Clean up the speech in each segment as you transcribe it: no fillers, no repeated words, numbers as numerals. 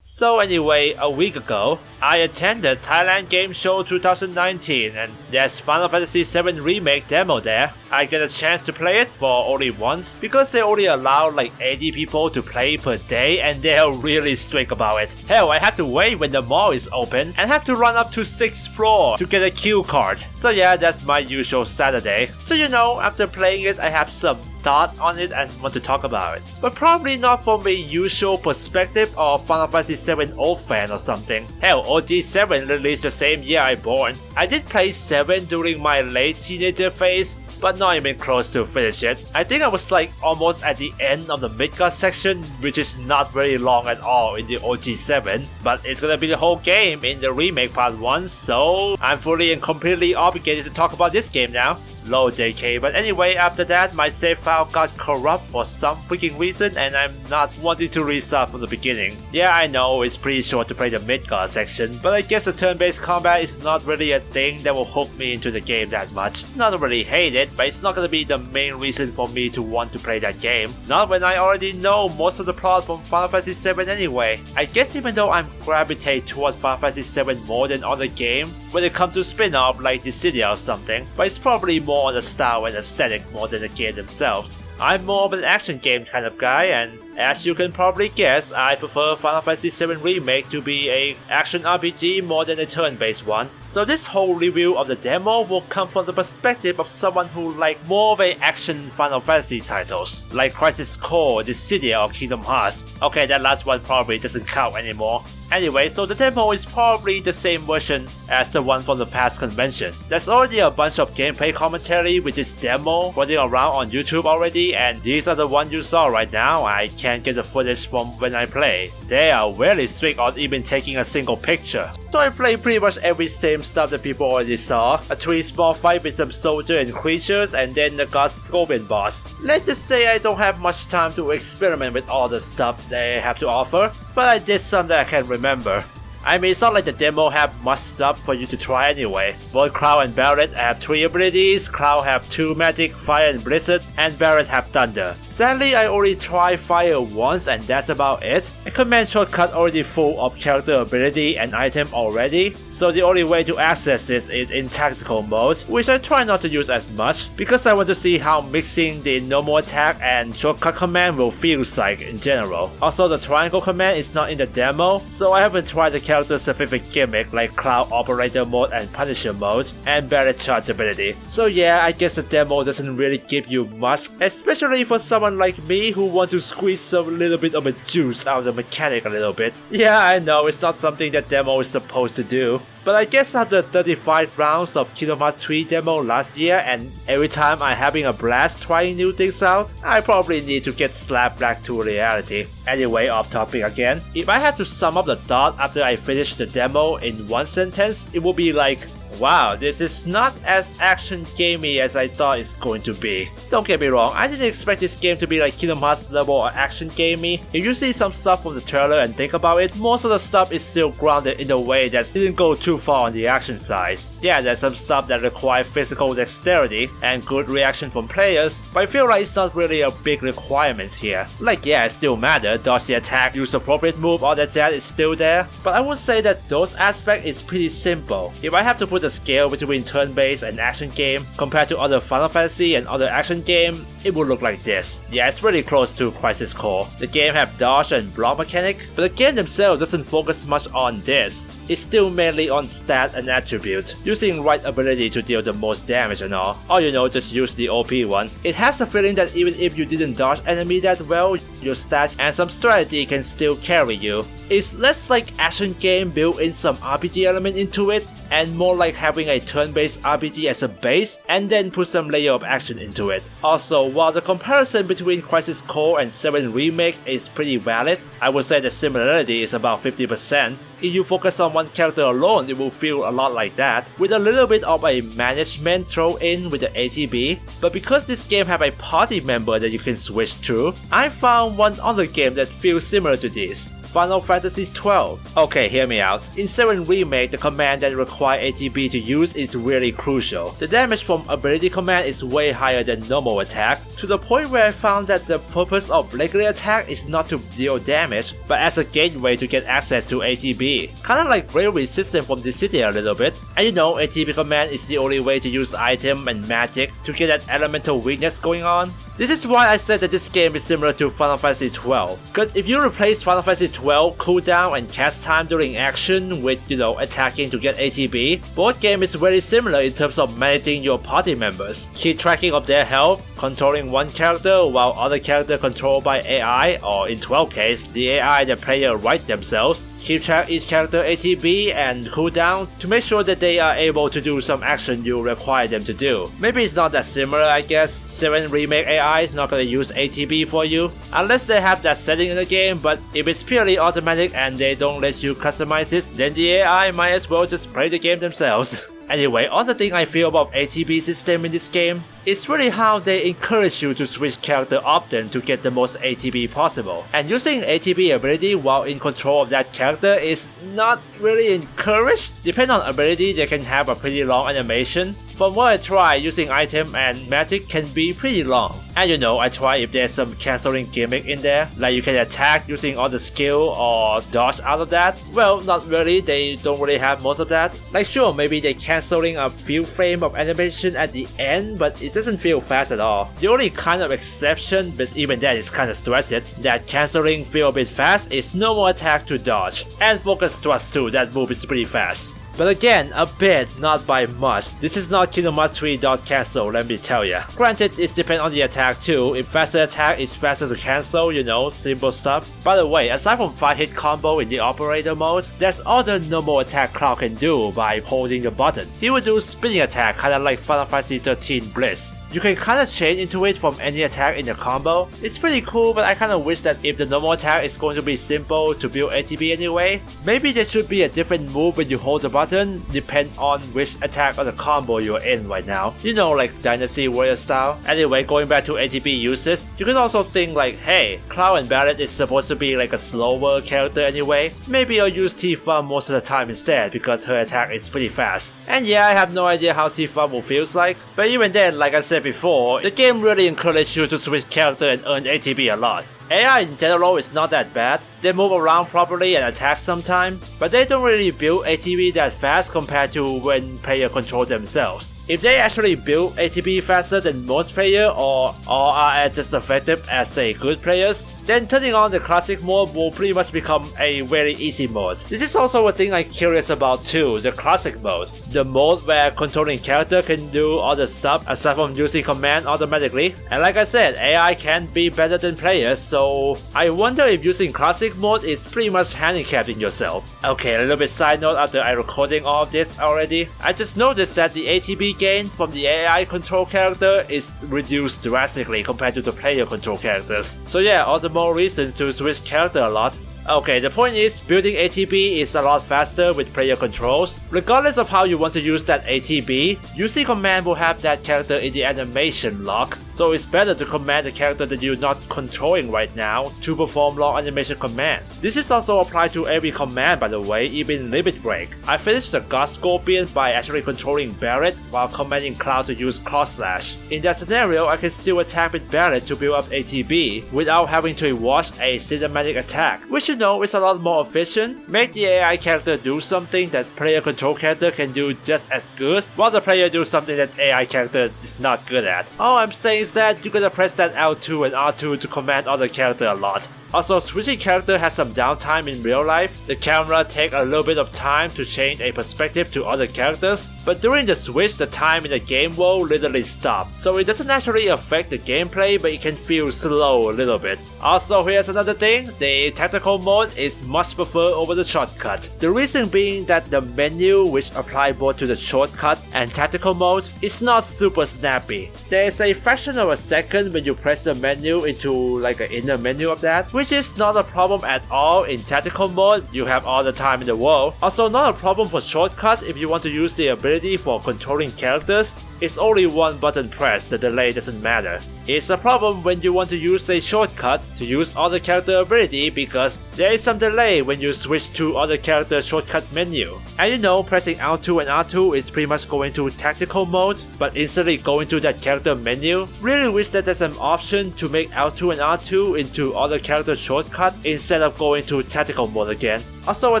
So anyway, a week ago, I attended Thailand Game Show 2019 and there's Final Fantasy VII Remake demo there. I get a chance to play it for only once because they only allow like 80 people to play per day and they are really strict about it. Hell, I have to wait when the mall is open and have to run up to 6th floor to get a queue card. So yeah, that's my usual Saturday. So you know, after playing it, I have some thought on it and want to talk about it. But probably not from a usual perspective of Final Fantasy VII old fan or something. Hell, OG 7 released the same year I born. I did play 7 during my late teenager phase, but not even close to finish it. I think I was like almost at the end of the Midgard section, which is not very long at all in the OG 7, but it's gonna be the whole game in the remake part 1, so I'm fully and completely obligated to talk about this game now. Low JK, but anyway, after that my save file got corrupt for some freaking reason and I'm not wanting to restart from the beginning. Yeah, I know it's pretty short to play the Midgard section, but I guess the turn-based combat is not really a thing that will hook me into the game that much. Not really hate it, but it's not gonna be the main reason for me to want to play that game. Not when I already know most of the plot from Final Fantasy VII anyway. I guess even though I'm gravitate toward Final Fantasy VII more than other games when it comes to spin-off like Dissidia or something, but it's probably more on the style and aesthetic more than the game themselves. I'm more of an action game kind of guy, and as you can probably guess, I prefer Final Fantasy VII Remake to be a action RPG more than a turn-based one. So this whole review of the demo will come from the perspective of someone who like more of a action Final Fantasy titles, like Crisis Core, Dissidia or Kingdom Hearts. Okay, that last one probably doesn't count anymore. Anyway, so the demo is probably the same version as the one from the past convention. There's already a bunch of gameplay commentary with this demo floating around on YouTube already, and these are the ones you saw right now. I can't get the footage from when I play. They are very strict on even taking a single picture. So I played pretty much every same stuff that people already saw. A 3 small fight with some soldier and creatures and then the God Scorpion boss. Let's just say I don't have much time to experiment with all the stuff they have to offer, but I did some that I can remember. I mean, it's not like the demo have much stuff for you to try anyway. Both Cloud and Barret have 3 abilities, Cloud have 2 magic, Fire and Blizzard, and Barret have Thunder. Sadly, I only tried Fire once and that's about it. A command shortcut already full of character ability and item already, so the only way to access this is in tactical mode, which I try not to use as much, because I want to see how mixing the normal attack and shortcut command will feel like in general. Also, the triangle command is not in the demo, so I haven't tried the character-specific gimmick like Cloud Operator mode and Punisher mode, and Barret charge ability. So yeah, I guess the demo doesn't really give you much, especially for someone like me who want to squeeze a little bit of a juice out of the mechanic a little bit. Yeah, I know it's not something that demo is supposed to do, but I guess after 35 rounds of Kingdom Hearts 3 demo last year and every time I'm having a blast trying new things out, I probably need to get slapped back to reality. Anyway, off topic again. If I had to sum up the thought after I finished the demo in one sentence, it would be like, wow, this is not as action gamey as I thought it's going to be. Don't get me wrong, I didn't expect this game to be like Kingdom Hearts level of action gamey. If you see some stuff from the trailer and think about it, most of the stuff is still grounded in a way that didn't go too far on the action side. Yeah, there's some stuff that require physical dexterity and good reaction from players, but I feel like it's not really a big requirement here. Like yeah, it still matters, dodge the attack, use appropriate move, all that jazz is still there, but I would say that those aspects is pretty simple. If I have to put the scale between turn-based and action game compared to other Final Fantasy and other action game, it would look like this. Yeah, it's really close to Crisis Core. The game have dodge and block mechanic, but the game themselves doesn't focus much on this. It's still mainly on stat and attributes, using right ability to deal the most damage and all. Or you know, just use the OP one. It has a feeling that even if you didn't dodge enemy that well, your stat and some strategy can still carry you. It's less like action game built in some RPG element into it, and more like having a turn-based RPG as a base and then put some layer of action into it. Also, while the comparison between Crisis Core and VII Remake is pretty valid, I would say the similarity is about 50%. If you focus on one character alone, it will feel a lot like that, with a little bit of a management thrown in with the ATB, but because this game have a party member that you can switch to, I found found one other game that feels similar to this. Final Fantasy XII. Okay, hear me out. In VII Remake, the command that require ATB to use is really crucial. The damage from ability command is way higher than normal attack, to the point where I found that the purpose of regular attack is not to deal damage, but as a gateway to get access to ATB. Kinda like bravery system from this city a little bit. And you know, ATB command is the only way to use item and magic to get that elemental weakness going on. This is why I said that this game is similar to Final Fantasy XII, cause if you replace Final Fantasy XII cooldown and cast time during action with, attacking to get ATB, both games is very similar in terms of managing your party members, keep tracking of their health, controlling one character while other character controlled by AI, or in 12 case, the AI the player write themselves, keep track each character ATB and cooldown to make sure that they are able to do some action you require them to do. Maybe it's not that similar, I guess. VII Remake AI is not gonna use ATB for you, unless they have that setting in the game, but if it's purely automatic and they don't let you customize it, then the AI might as well just play the game themselves. Anyway, other thing I feel about ATB system in this game is really how they encourage you to switch character often to get the most ATB possible. And using ATB ability while in control of that character is not really encouraged. Depending on ability, they can have a pretty long animation. From what I tried, using item and magic can be pretty long. And I tried if there's some cancelling gimmick in there, like you can attack using all the skill or dodge out of that. Well, not really, they don't really have most of that. Like sure, maybe they cancelling a few frames of animation at the end, but it doesn't feel fast at all. The only kind of exception, but even that is kind of stretched, that cancelling feel a bit fast is normal attack to dodge. And focus thrust too, that move is pretty fast. But again, a bit, not by much. This is not Kingdom Hearts 3 dot cancel, let me tell ya. Granted, it depends on the attack too. If faster attack is faster to cancel, simple stuff. By the way, aside from 5-hit combo in the operator mode, there's other normal attack Cloud can do by holding the button. He will do spinning attack kinda like Final Fantasy 13 Bliss. You can kinda chain into it from any attack in the combo. It's pretty cool, but I kinda wish that if the normal attack is going to be simple to build ATB anyway, maybe there should be a different move when you hold the button, depend on which attack or the combo you're in right now. Like Dynasty Warrior style. Anyway, going back to ATB uses, you can also think like, hey, Cloud and Barret is supposed to be like a slower character anyway. Maybe I'll use Tifa most of the time instead because her attack is pretty fast. And yeah, I have no idea how Tifa will feels like, but even then, like I said before, the game really encourages you to switch character and earn ATB a lot. AI in general is not that bad, they move around properly and attack sometimes, but they don't really build ATB that fast compared to when players control themselves. If they actually build ATB faster than most players or are as just effective as say good players, then turning on the classic mode will pretty much become a very easy mode. This is also a thing I'm curious about too, the classic mode. The mode where controlling character can do all the stuff aside from using command automatically. And like I said, AI can be better than players, so I wonder if using classic mode is pretty much handicapping yourself. Okay, a little bit side note after I recording all of this already. I just noticed that the ATB gain from the AI control character is reduced drastically compared to the player control characters. So yeah, all the more reason to switch character a lot. Okay, the point is, building ATB is a lot faster with player controls. Regardless of how you want to use that ATB, using command will have that character in the animation lock, so it's better to command the character that you're not controlling right now to perform long animation command. This is also applied to every command by the way, even Limit Break. I finished the God Scorpion by actually controlling Barret while commanding Cloud to use Claw Slash. In that scenario, I can still attack with Barret to build up ATB without having to watch a cinematic attack, which is a lot more efficient. Make the AI character do something that player control character can do just as good, while the player do something that AI character is not good at. All I'm saying is that you gotta press that L2 and R2 to command other character a lot. Also, switching character has some downtime in real life. The camera takes a little bit of time to change a perspective to other characters, but during the switch, the time in the game world literally stops. So it doesn't actually affect the gameplay, but it can feel slow a little bit. Also, here's another thing, the tactical mode is much preferred over the shortcut. The reason being that the menu, which apply both to the shortcut and tactical mode, is not super snappy. There is a fraction of a second when you press the menu into like an inner menu of that, which is not a problem at all. In tactical mode, you have all the time in the world. Also not a problem for shortcut if you want to use the ability for controlling characters. It's only one button press, the delay doesn't matter. It's a problem when you want to use a shortcut to use other character ability because there is some delay when you switch to other character shortcut menu. And you know, pressing L2 and R2 is pretty much going to tactical mode, but instantly going to that character menu. Really wish that there's an option to make L2 and R2 into other character shortcut instead of going to tactical mode again. Also, a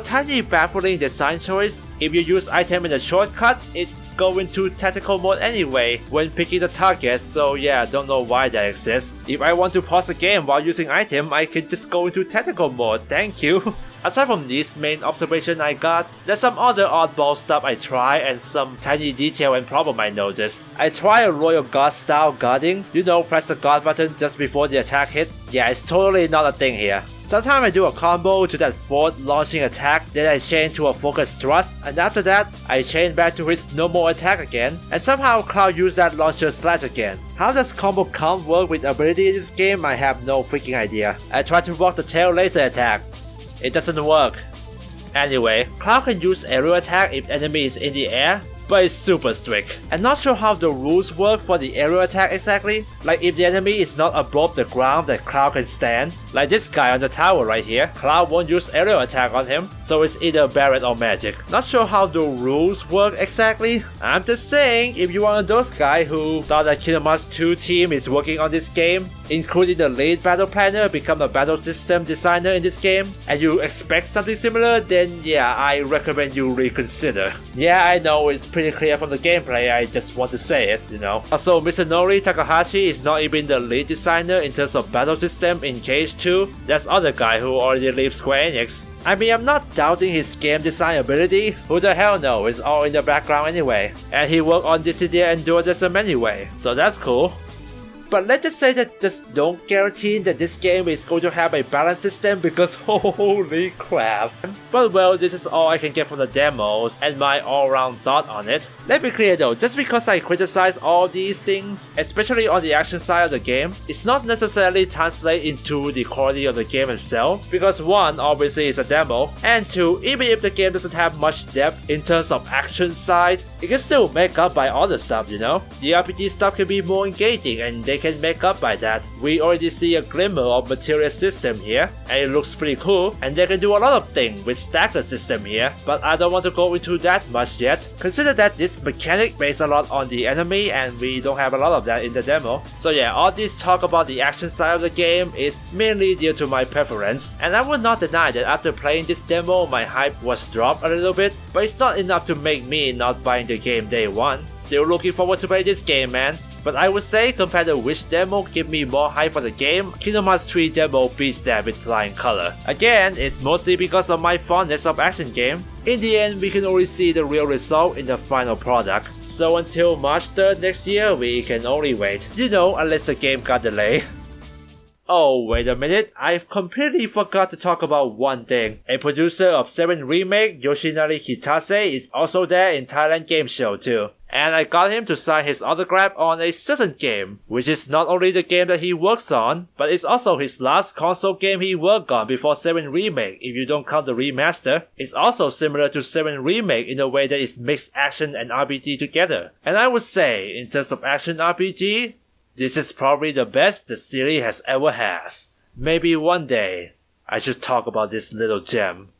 tiny baffling design choice. If you use item in the shortcut, it go into tactical mode anyway when picking the target, so yeah, don't know why that exists. If I want to pause the game while using item, I can just go into tactical mode, thank you. Aside from this main observation I got, there's some other oddball stuff I try and some tiny detail and problem I noticed. I try a Royal Guard style guarding, you know, press the guard button just before the attack hit. Yeah, it's totally not a thing here. Sometimes I do a combo to that forward launching attack, then I chain to a focus thrust, and after that, I chain back to his normal attack again, and somehow Cloud used that launcher slash again. How does combo count work with ability in this game? I have no freaking idea. I tried to rock the tail laser attack. It doesn't work. Anyway, Cloud can use aerial attack if enemy is in the air, but it's super strict. I'm not sure how the rules work for the aerial attack exactly. Like if the enemy is not above the ground that Cloud can stand, like this guy on the tower right here, Cloud won't use aerial attack on him, so it's either Barret or Magic. Not sure how the rules work exactly. I'm just saying, if you're one of those guys who thought that Kingdom Hearts 2 team is working on this game, including the lead battle planner become a battle system designer in this game, and you expect something similar, then yeah, I recommend you reconsider. Yeah, I know it's pretty clear from the gameplay, I just want to say it, you know. Also, Mitsunori Takahashi is not even the lead designer in terms of battle system in Cage 2. There's other guy who already leaves Square Enix. I mean, I'm not doubting his game design ability, who the hell knows, it's all in the background anyway. And he worked on Dissidia and Duodecim anyway, so that's cool. But let's just say that just don't guarantee that this game is going to have a balance system because holy crap. But well, this is all I can get from the demos and my all-round thought on it. Let me be clear though, just because I criticize all these things, especially on the action side of the game, it's not necessarily translate into the quality of the game itself, because one, obviously it's a demo, and two, even if the game doesn't have much depth in terms of action side, it can still make up by other stuff, you know? The RPG stuff can be more engaging and they can make up by that. We already see a glimmer of material system here, and it looks pretty cool, and they can do a lot of things with stacker system here, but I don't want to go into that much yet. Consider that this mechanic based a lot on the enemy, and we don't have a lot of that in the demo. So yeah, all this talk about the action side of the game is mainly due to my preference, and I will not deny that after playing this demo, my hype was dropped a little bit, but it's not enough to make me not buying the game day one. Still looking forward to play this game, man. But I would say, compared to which demo give me more hype for the game, Kingdom Hearts 3 demo beats that with flying color. Again, it's mostly because of my fondness of action game. In the end, we can only see the real result in the final product. So until March 3rd next year, we can only wait. You know, unless the game got delayed. Oh, wait a minute, I've completely forgot to talk about one thing. A producer of VII Remake, Yoshinori Kitase, is also there in Thailand Game Show too. And I got him to sign his autograph on a certain game, which is not only the game that he works on, but it's also his last console game he worked on before VII Remake if you don't count the remaster. It's also similar to VII Remake in a way that it mixed action and RPG together. And I would say, in terms of action RPG, this is probably the best the series has ever had. Maybe one day, I should talk about this little gem.